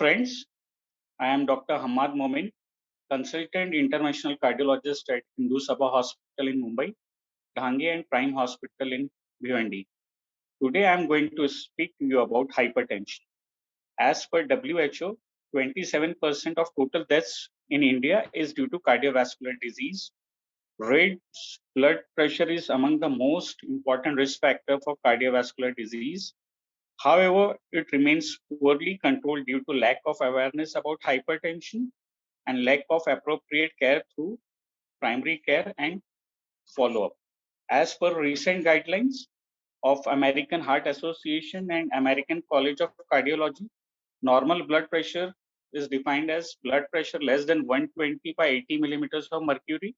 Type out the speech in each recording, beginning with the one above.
friends, I am Dr. Hammad Momin, consultant interventional cardiologist at Hindu Sabha Hospital in Mumbai, Dhange and Prime Hospital in Bhiwandi. Today I am going to speak to you about hypertension. As per WHO, 27% of total deaths in India is due to cardiovascular disease. Raised blood pressure is among the most important risk factor for cardiovascular disease. However, it remains poorly controlled due to lack of awareness about hypertension and lack of appropriate care through primary care and follow-up. As per recent guidelines of American Heart Association and American College of Cardiology, normal blood pressure is defined as blood pressure less than 120 by 80 millimeters of mercury.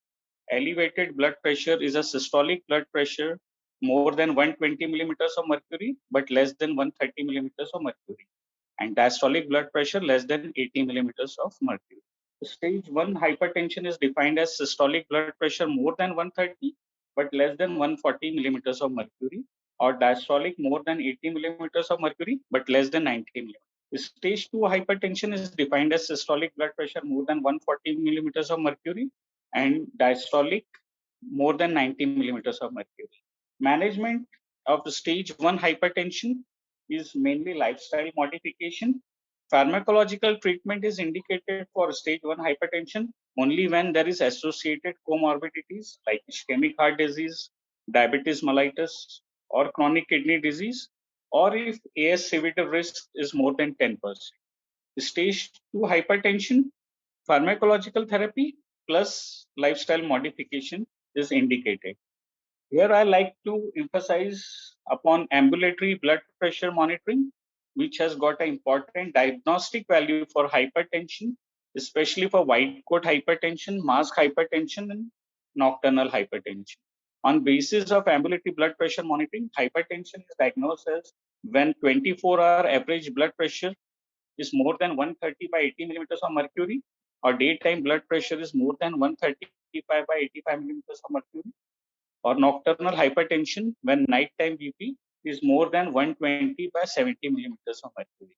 Elevated blood pressure is a systolic blood pressure more than 120 millimeters of mercury, but less than 130 millimeters of mercury. And diastolic blood pressure less than 80 millimeters of mercury. Stage 1 hypertension is defined as systolic blood pressure more than 130 but less than 140 millimeters of mercury, or diastolic more than 80 millimeters of mercury but less than 90 millimeters. Stage 2 hypertension is defined as systolic blood pressure more than 140 millimeters of mercury and diastolic more than 90 millimeters of mercury. Management of stage 1 hypertension is mainly lifestyle modification. Pharmacological treatment is indicated for stage 1 hypertension only when there is associated comorbidities like ischemic heart disease, diabetes mellitus, or chronic kidney disease, or if AS CVD risk is more than 10%. Stage 2 hypertension, pharmacological therapy plus lifestyle modification is indicated. Here I like to emphasize upon ambulatory blood pressure monitoring, which has got an important diagnostic value for hypertension, especially for white coat hypertension, mask hypertension, and nocturnal hypertension. On basis of ambulatory blood pressure monitoring, hypertension is diagnosed as when 24-hour average blood pressure is more than 130 by 80 millimeters of mercury, or daytime blood pressure is more than 135 by 85 millimeters of mercury, or nocturnal hypertension when nighttime BP is more than 120 by 70 millimeters of mercury.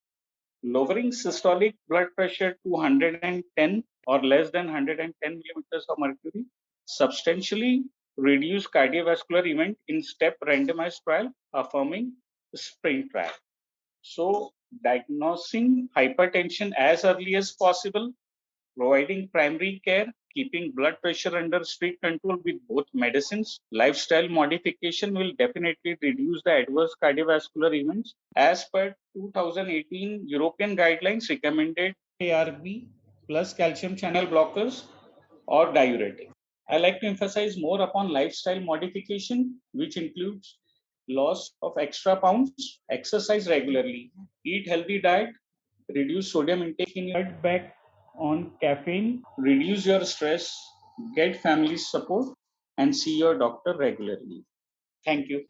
Lowering systolic blood pressure to 110 or less than 110 millimeters of mercury substantially reduce cardiovascular event in STEP randomized trial affirming SPRING trial. So diagnosing hypertension as early as possible, providing primary care, keeping blood pressure under strict control with both medicines, lifestyle modification will definitely reduce the adverse cardiovascular events. As per 2018 European guidelines recommended ARB plus calcium channel blockers or diuretic. I like to emphasize more upon lifestyle modification, which includes loss of extra pounds, exercise regularly, eat healthy diet, reduce sodium intake in your cut back on caffeine, reduce your stress, get family support, and see your doctor regularly. Thank you.